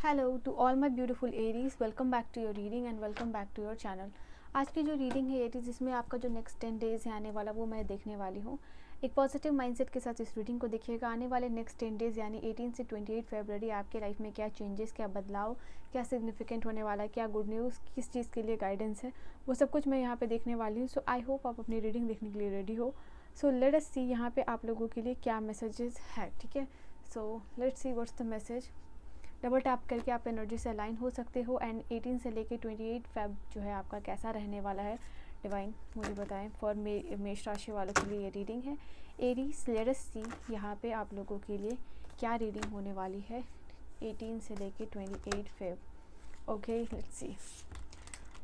Hello to all my beautiful Aries, welcome back to your reading and welcome back to your channel. आज की जो reading है Aries, इसमें आपका जो नेक्स्ट 10 डेज़ है आने वाला वो मैं देखने वाली हूँ। एक पॉजिटिव माइंडसेट के साथ इस रीडिंग को देखिएगा। आने वाले नेक्स्ट 10 डेज़ यानी 18 से 28 फरवरी आपके लाइफ में क्या चेंजेस, क्या बदलाव, क्या सिग्निफिकेंट होने वाला है, क्या गुड न्यूज़, किस चीज़ के लिए गाइडेंस है, वो सब कुछ मैं यहाँ पे देखने वाली हूँ। सो आई होप आप अपनी रीडिंग देखने के लिए रेडी हो। सो लेट अस सी यहाँ पे आप लोगों के लिए क्या मैसेजेस है। ठीक है, so let's see what's the message. Double tap करके आप एनर्जी से अलाइन हो सकते हो। एंड 18 से लेके 28 फेब जो है आपका कैसा रहने वाला है, डिवाइन मुझे बताएं। फॉर मेष राशि वालों के लिए ये रीडिंग है। एरीज, लेट अस सी यहाँ पे आप लोगों के लिए क्या रीडिंग होने वाली है 18 से लेके 28 फेब। Okay, let's see.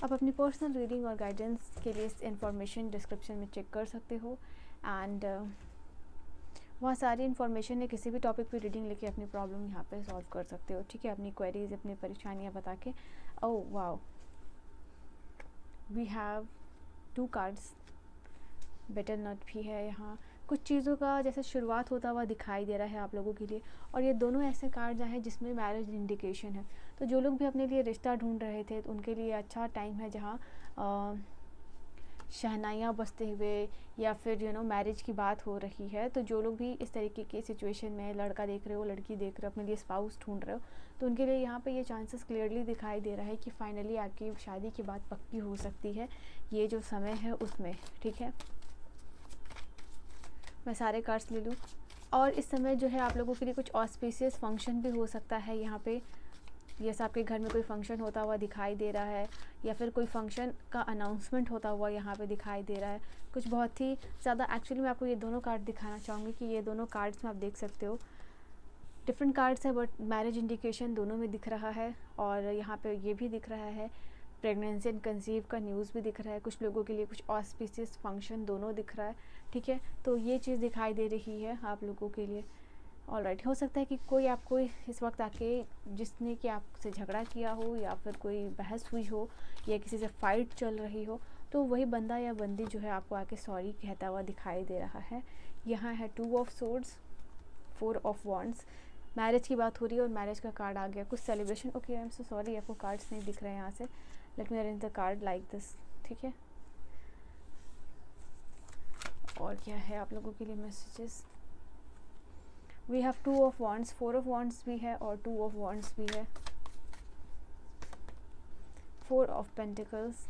आप अपनी पर्सनल रीडिंग और गाइडेंस के लिए इस इंफॉर्मेशन डिस्क्रिप्शन में चेक कर सकते हो। एंड वहाँ सारी इन्फॉर्मेशन है। किसी भी टॉपिक पे रीडिंग लेके अपनी प्रॉब्लम यहाँ पे सॉल्व कर सकते हो। ठीक है, अपनी क्वेरीज, अपनी परेशानियाँ बता के। Oh wow, we have 2 cards. Better not भी है यहाँ। कुछ चीज़ों का जैसे शुरुआत होता हुआ दिखाई दे रहा है आप लोगों के लिए। और ये दोनों ऐसे कार्ड हैं जिसमें मैरिज इंडिकेशन है। तो जो लोग भी अपने लिए रिश्ता ढूंढ रहे थे तो उनके लिए अच्छा टाइम है, जहाँ शहनाइयाँ बजते हुए या फिर मैरिज की बात हो रही है। तो जो लोग भी इस तरीके की सिचुएशन में लड़का देख रहे हो, लड़की देख रहे हो, अपने लिए स्पाउस ढूंढ रहे हो, तो उनके लिए यहाँ पे ये चांसेस क्लियरली दिखाई दे रहा है कि फाइनली आपकी शादी की बात पक्की हो सकती है ये जो समय है उसमें। ठीक है, मैं सारे कार्ड्स ले लूँ। और इस समय जो है आप लोगों के लिए कुछ ऑस्पिशियस फंक्शन भी हो सकता है यहाँ पे। जैसे आपके घर में कोई फंक्शन होता हुआ दिखाई दे रहा है, या फिर कोई फंक्शन का अनाउंसमेंट होता हुआ यहाँ पे दिखाई दे रहा है। कुछ बहुत ही ज़्यादा, एक्चुअली मैं आपको ये दोनों कार्ड दिखाना चाहूँगी कि ये दोनों कार्ड्स में आप देख सकते हो डिफरेंट कार्ड्स है, बट मैरिज इंडिकेशन दोनों में दिख रहा है। और यहाँ पे ये भी दिख रहा है, प्रेगनेंसी एंड कंसीव का न्यूज़ भी दिख रहा है। कुछ लोगों के लिए कुछ ऑस्पिशियस फंक्शन दोनों दिख रहा है। ठीक है, तो ये चीज़ दिखाई दे रही है आप लोगों के लिए। ऑलराइट, हो सकता है कि कोई आपको इस वक्त आके, जिसने कि आपसे झगड़ा किया हो या फिर कोई बहस हुई हो या किसी से फाइट चल रही हो, तो वही बंदा या बंदी जो है आपको आके सॉरी कहता हुआ दिखाई दे रहा है। यहाँ है 2 of swords, 4 of wands. Marriage की बात हो रही है और मैरिज का कार्ड आ गया। कुछ celebration. Okay, I am so sorry, आपको कार्ड्स नहीं दिख रहे हैं यहाँ से। Let me arrange the card like this. ठीक है, और क्या है आप लोगों के लिए messages. We have 2 of wands, 4 of wands भी है और 2 ऑफ वॉन्ड्स भी है। 4 ऑफ पेंटिकल्स।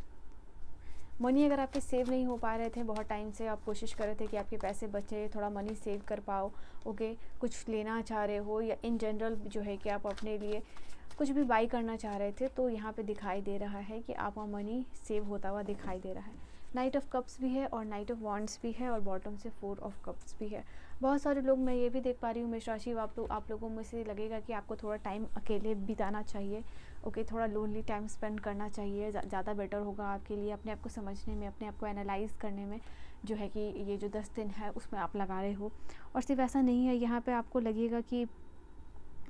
मनी अगर आपके सेव नहीं हो पा रहे थे, बहुत टाइम से आप कोशिश कर रहे थे कि आपके पैसे बचे, थोड़ा मनी सेव कर पाओ। ओके, कुछ लेना चाह रहे हो या इन जनरल जो है कि आप अपने लिए कुछ भी बाई करना चाह रहे थे, तो यहाँ पे दिखाई दे रहा है कि आपका मनी सेव होता हुआ दिखाई दे रहा है। नाइट ऑफ कप्स भी है और नाइट ऑफ वॉन्ड्स भी है और बॉटम से 4 ऑफ कप्स भी है। बहुत सारे लोग, मैं ये भी देख पा रही हूँ मेष राशि, आप लोगों में से लगेगा कि आपको थोड़ा टाइम अकेले बिताना चाहिए। ओके, थोड़ा लोनली टाइम स्पेंड करना चाहिए, ज़्यादा बेटर होगा आपके लिए। अपने आप को समझने में, अपने आप को एनालाइज करने में जो है कि ये जो 10 दिन है उसमें आप लगा रहे हो। और सिर्फ ऐसा नहीं है, यहाँ पे आपको लगेगा कि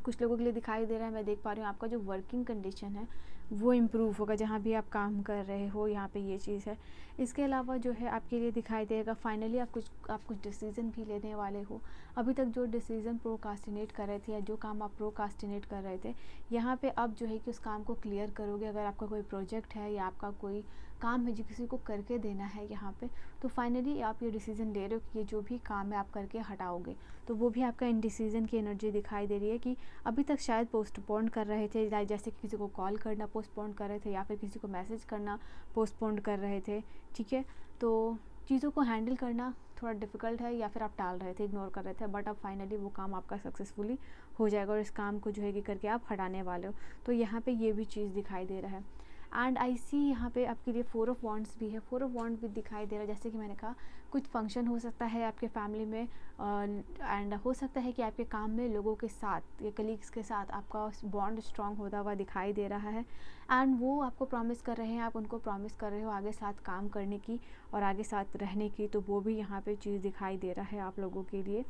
कुछ लोगों के लिए दिखाई दे रहा है, मैं देख पा रही हूँ, आपका जो वर्किंग कंडीशन है वो इम्प्रूव होगा जहाँ भी आप काम कर रहे हो। यहाँ पे ये चीज़ है। इसके अलावा जो है आपके लिए दिखाई देगा फाइनली आप कुछ डिसीज़न भी लेने वाले हो। अभी तक जो डिसीज़न प्रोकास्टिनेट कर रहे थे या जो काम आप प्रोकास्टिनेट कर रहे थे, यहाँ पे अब जो है कि उस काम को क्लियर करोगे। अगर आपका कोई प्रोजेक्ट है या आपका कोई काम है जो किसी को करके देना है यहाँ पे, तो फाइनली आप ये डिसीज़न ले रहे हो कि ये जो भी काम है आप करके हटाओगे। तो वो भी आपका इंडिसीजन की एनर्जी दिखाई दे रही है कि अभी तक शायद पोस्टपोन कर रहे थे, जैसे कि किसी को कॉल करना पोस्टपोन कर रहे थे या फिर किसी को मैसेज करना पोस्टपोन कर रहे थे। ठीक है, तो चीज़ों को हैंडल करना थोड़ा डिफ़िकल्ट है या फिर आप टाल रहे थे, इग्नोर कर रहे थे, बट अब फाइनली वो काम आपका सक्सेसफुली हो जाएगा और इस काम को जो है कि करके आप हटाने वाले हो। तो यहाँ पे ये भी चीज़ दिखाई दे रहा है। एंड आई सी यहाँ पे आपके लिए 4 ऑफ वॉन्ड्स भी है। 4 ऑफ वॉन्ड भी दिखाई दे रहा है। जैसे कि मैंने कहा, कुछ फंक्शन हो सकता है आपके फैमिली में, एंड हो सकता है कि आपके काम में लोगों के साथ या कलीग्स के साथ आपका बॉन्ड स्ट्रांग होता हुआ दिखाई दे रहा है। एंड वो आपको प्रॉमिस कर रहे हैं, आप उनको प्रॉमिस कर रहे हो आगे साथ काम करने की और आगे साथ रहने की। तो वो भी यहाँ पे चीज़ दिखाई दे रहा है आप लोगों के लिए।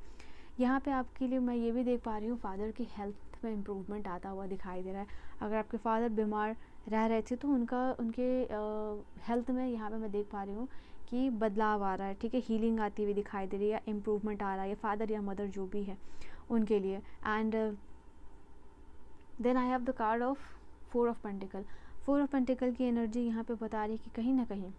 यहाँ पे आपके लिए मैं ये भी देख पा रही हूँ, फादर की हेल्थ में इम्प्रूवमेंट आता हुआ दिखाई दे रहा है। अगर आपके फादर बीमार रह रहे थे तो उनके हेल्थ में यहाँ पे मैं देख पा रही हूँ कि बदलाव आ रहा है। ठीक है, हीलिंग आती हुई दिखाई दे रही है, इम्प्रूवमेंट आ रहा है, फादर या मदर जो भी है उनके लिए। And then I have the card of 4 of pentacle. 4 of pentacle की एनर्जी यहाँ पे बता रही है कि कहीं ना कहीं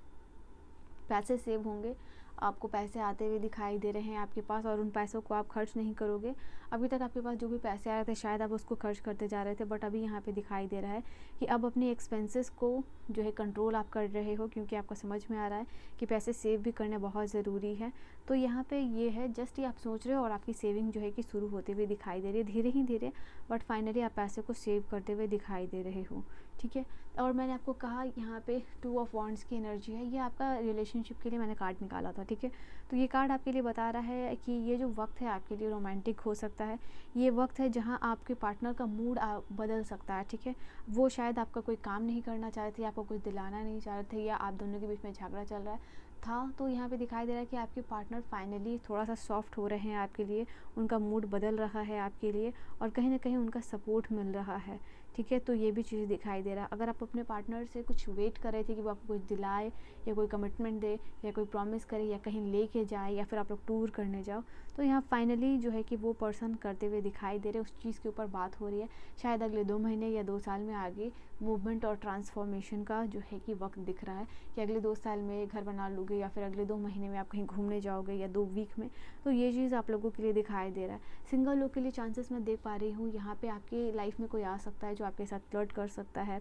पैसे सेव होंगे, आपको पैसे आते हुए दिखाई दे रहे हैं आपके पास, और उन पैसों को आप खर्च नहीं करोगे। अभी तक आपके पास जो भी पैसे आ रहे थे शायद आप उसको खर्च करते जा रहे थे, बट अभी यहाँ पे दिखाई दे रहा है कि अब अपने एक्सपेंसेस को जो है कंट्रोल आप कर रहे हो, क्योंकि आपको समझ में आ रहा है कि पैसे सेव भी करना बहुत ज़रूरी है। तो यहाँ पे ये है, जस्ट ये आप सोच रहे हो और आपकी सेविंग जो है कि शुरू होते हुए दिखाई दे रही है, धीरे ही धीरे, बट फाइनली आप पैसे को सेव करते हुए दिखाई दे रहे हो, ठीक है। और मैंने आपको कहा यहाँ पे 2 ऑफ वॉन्ड्स की एनर्जी है, ये आपका रिलेशनशिप के लिए मैंने कार्ड निकाला था, ठीक है। तो ये कार्ड आपके लिए बता रहा है कि ये जो वक्त है आपके लिए रोमांटिक हो सकता है। ये वक्त है जहाँ आपके पार्टनर का मूड बदल सकता है, ठीक है। वो शायद आपका कोई काम नहीं करना चाह रहे थे, आपको कुछ दिलाना नहीं चाह रहे थे, या आप दोनों के बीच में झगड़ा चल रहा है था। तो यहाँ पे दिखाई दे रहा है कि आपके पार्टनर फाइनली थोड़ा सा सॉफ्ट हो रहे हैं आपके लिए, उनका मूड बदल रहा है आपके लिए, और कहीं ना कहीं उनका सपोर्ट मिल रहा है, ठीक है। तो ये भी चीज़ दिखाई दे रहा है। अगर आप अपने पार्टनर से कुछ वेट कर रहे थे कि वो आपको कुछ दिलाए, या कोई कमिटमेंट दे, या कोई प्रॉमिस करे, या कहीं लेके जाए, या फिर आप लोग टूर करने जाओ, तो यहाँ फाइनली जो है कि वो पर्सन करते हुए दिखाई दे रहे, उस चीज़ के ऊपर बात हो रही है। शायद अगले 2 महीने या 2 साल में आगे मूवमेंट और ट्रांसफॉर्मेशन का जो है कि वक्त दिख रहा है, कि अगले 2 साल में घर बना लोगे, या फिर अगले 2 महीने में आप कहीं घूमने जाओगे, या 2 वीक में। तो ये चीज़ आप लोगों के लिए दिखाई दे रहा है। सिंगल लोग के लिए चांसेस मैं देख पा रही हूँ, यहाँ पे आपकी लाइफ में कोई आ सकता है जो आपके साथ फ्लर्ट कर सकता है,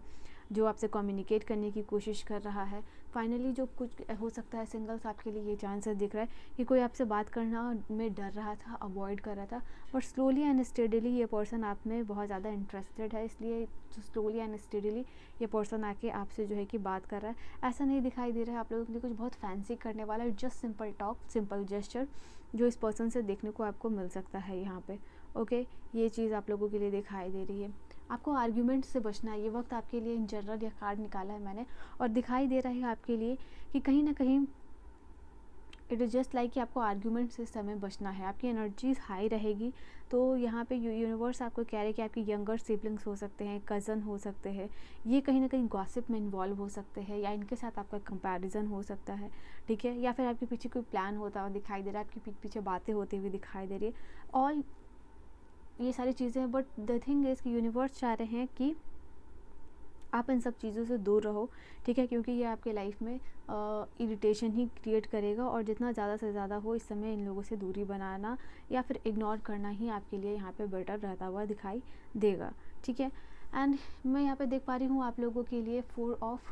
जो आपसे कम्युनिकेट करने की कोशिश कर रहा है। फाइनली जो कुछ हो सकता है, सिंगल्स आपके लिए ये चांसेस दिख रहा है कि कोई आपसे बात करना में डर रहा था, अवॉइड कर रहा था, बट स्लोली एंड स्टेडीली ये पर्सन आप में बहुत ज़्यादा इंटरेस्टेड है, इसलिए स्लोली एंड स्टेडीली ये पर्सन आके आपसे जो है कि बात कर रहा है। ऐसा नहीं दिखाई दे रहा है आप लोगों के लिए कुछ बहुत फैंसी करने वाला है, just simple talk, simple gesture जो इस पर्सन से देखने को आपको मिल सकता है यहाँ पे, ओके। ये चीज़ आप लोगों के लिए दिखाई दे रही है। आपको आर्ग्यूमेंट से बचना है, ये वक्त आपके लिए इन जनरल या कार्ड निकाला है मैंने, और दिखाई दे रहा है आपके लिए कि कहीं ना कहीं इट इज़ जस्ट लाइक कि आपको आर्ग्यूमेंट से समय बचना है, आपकी एनर्जीज हाई रहेगी। तो यहाँ पे यूनिवर्स आपको कह रहे हैं कि आपके यंगर सिबलिंग्स हो सकते हैं, कज़न हो सकते हैं, ये कहीं ना कहीं गॉसिप में इन्वॉल्व हो सकते हैं, या इनके साथ आपका कंपैरिजन हो सकता है, ठीक है। या फिर आपके पीछे कोई प्लान होता हुआ दिखाई दे रहा है, आपके पीछे बातें होती हुई दिखाई दे रही है, और ये सारी चीज़ें हैं। बट द थिंग इज़ कि यूनिवर्स चाह रहे हैं कि आप इन सब चीज़ों से दूर रहो, ठीक है, क्योंकि ये आपके लाइफ में इरिटेशन ही क्रिएट करेगा, और जितना ज़्यादा से ज़्यादा हो इस समय इन लोगों से दूरी बनाना या फिर इग्नोर करना ही आपके लिए यहाँ पे बेटर रहता हुआ दिखाई देगा, ठीक है। एंड मैं यहाँ पे देख पा रही हूँ आप लोगों के लिए 4 ऑफ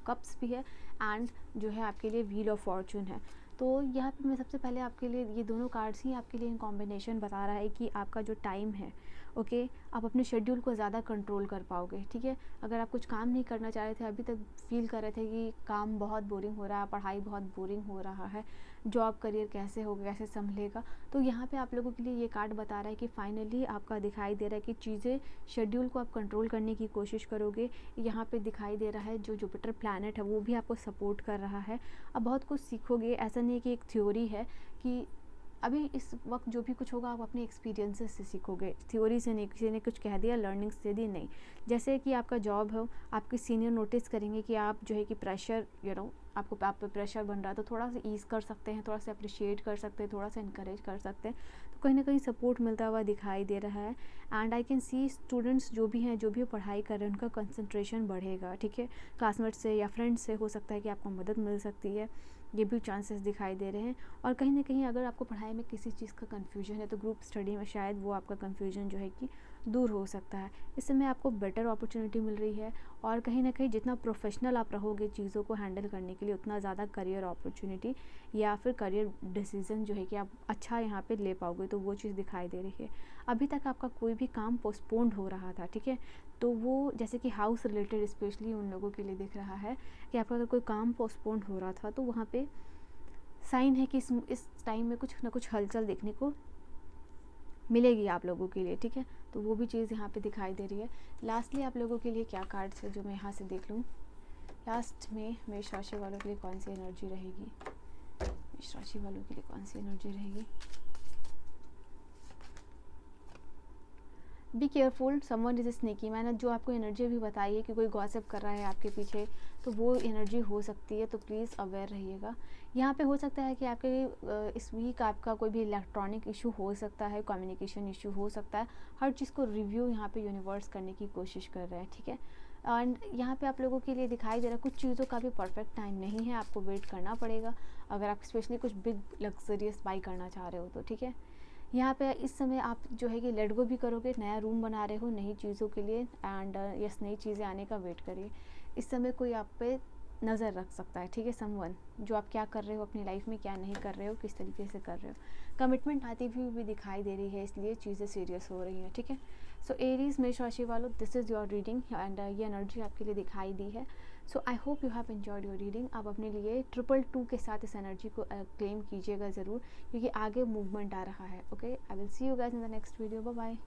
कप्स भी है, एंड जो है आपके लिए व्हील ऑफ फॉर्चून है। तो यहाँ पे मैं सबसे पहले आपके लिए ये दोनों कार्ड्स ही आपके लिए इन कॉम्बिनेशन बता रहा है कि आपका जो टाइम है, ओके, आप अपने शेड्यूल को ज़्यादा कंट्रोल कर पाओगे, ठीक है। अगर आप कुछ काम नहीं करना चाह रहे थे, अभी तक फील कर रहे थे कि काम बहुत बोरिंग हो रहा है, पढ़ाई बहुत बोरिंग हो रहा है, जॉब करियर कैसे होगा, कैसे संभलेगा, तो यहाँ पे आप लोगों के लिए ये कार्ड बता रहा है कि फाइनली आपका दिखाई दे रहा है कि चीज़ें, शेड्यूल को आप कंट्रोल करने की कोशिश करोगे। यहाँ पे दिखाई दे रहा है जो जुपिटर प्लैनेट है वो भी आपको सपोर्ट कर रहा है। अब बहुत कुछ सीखोगे, ऐसा नहीं कि एक थ्योरी है कि अभी इस वक्त जो भी कुछ होगा आप अपने एक्सपीरियंसेस से सीखोगे, थ्योरी से नहीं, किसी ने कुछ कह दिया लर्निंग से दी नहीं। जैसे कि आपका जॉब हो, आपके सीनियर नोटिस करेंगे कि आप जो है कि प्रेशर आपको आप पे प्रेशर बन रहा है, तो थोड़ा सा ईज़ कर सकते हैं, थोड़ा सा अप्रिशिएट कर सकते हैं, थोड़ा सा इनकरेज कर सकते हैं, तो कहीं ना कहीं सपोर्ट मिलता हुआ दिखाई दे रहा है। And I can see students जो भी हैं, जो भी पढ़ाई कर रहे हैं, उनका कंसंट्रेशन बढ़ेगा, ठीक है। क्लासमेट से या फ्रेंड्स से हो सकता है कि आपको मदद मिल सकती है, ये भी चांसेस दिखाई दे रहे हैं। और कहीं ना कहीं अगर आपको पढ़ाई में किसी चीज़ का कन्फ्यूजन है, तो ग्रुप स्टडी में शायद वो आपका कन्फ्यूजन जो है कि दूर हो सकता है। इस समय आपको बेटर अपॉर्चुनिटी मिल रही है, और कहीं ना कहीं जितना प्रोफेशनल आप रहोगे चीज़ों को हैंडल करने के लिए, उतना ज़्यादा करियर अपॉर्चुनिटी या फिर करियर डिसीजन जो है कि आप अच्छा यहाँ पे ले पाओगे, तो वो चीज़ दिखाई दे रही है। अभी तक आपका कोई भी काम पोस्टपोन्ड हो रहा था, ठीक है, तो वो जैसे कि हाउस रिलेटेड स्पेशली उन लोगों के लिए दिख रहा है कि आपका अगर कोई काम पोस्टपोन्ड हो रहा था, तो वहाँ पे साइन है कि इस टाइम में कुछ ना कुछ हलचल देखने को मिलेगी आप लोगों के लिए, ठीक है। तो वो भी चीज़ यहाँ पे दिखाई दे रही है। लास्टली आप लोगों के लिए क्या कार्ड्स है जो मैं यहाँ से देख लूँ। लास्ट में मेष राशि वालों के लिए कौन सी एनर्जी रहेगी, मेष राशि वालों के लिए कौन सी एनर्जी रहेगी। Be careful, someone is sneaky. मैंने जो आपको एनर्जी अभी बताई है कि कोई गॉसिप कर रहा है आपके पीछे, तो वो एनर्जी हो सकती है, तो प्लीज़ अवेयर रहिएगा। यहाँ पे हो सकता है कि आपके इस वीक आपका कोई भी इलेक्ट्रॉनिक इशू हो सकता है, कम्युनिकेशन इशू हो सकता है। हर चीज़ को रिव्यू यहाँ पे यूनिवर्स करने की कोशिश कर रहे हैं, ठीक है। एंड यहाँ पे आप लोगों के लिए दिखाई दे रहा है कुछ चीज़ों का भी परफेक्ट टाइम नहीं है, आपको वेट करना पड़ेगा अगर आप स्पेशली कुछ बिग लग्जरियस बाई करना चाह रहे हो तो, ठीक है। यहाँ पे इस समय आप जो है कि लेट गो भी करोगे, नया रूम बना रहे हो नई चीज़ों के लिए, एंड यस नई चीज़ें आने का वेट करिए। इस समय कोई आप पे नज़र रख सकता है, ठीक है, समवन, जो आप क्या कर रहे हो अपनी लाइफ में, क्या नहीं कर रहे हो, किस तरीके से कर रहे हो। कमिटमेंट आती हुई भी दिखाई दे रही है, इसलिए चीज़ें सीरियस हो रही हैं, ठीक है। सो एरीज मेष राशि वालों, this is your reading and ये एनर्जी आपके लिए दिखाई दी है। So I hope you have enjoyed your reading. आप अपने लिए 222 के साथ इस एनर्जी को क्लेम कीजिएगा ज़रूर, क्योंकि आगे मूवमेंट आ रहा है। Okay, I will see you guys in the next video. Bye bye.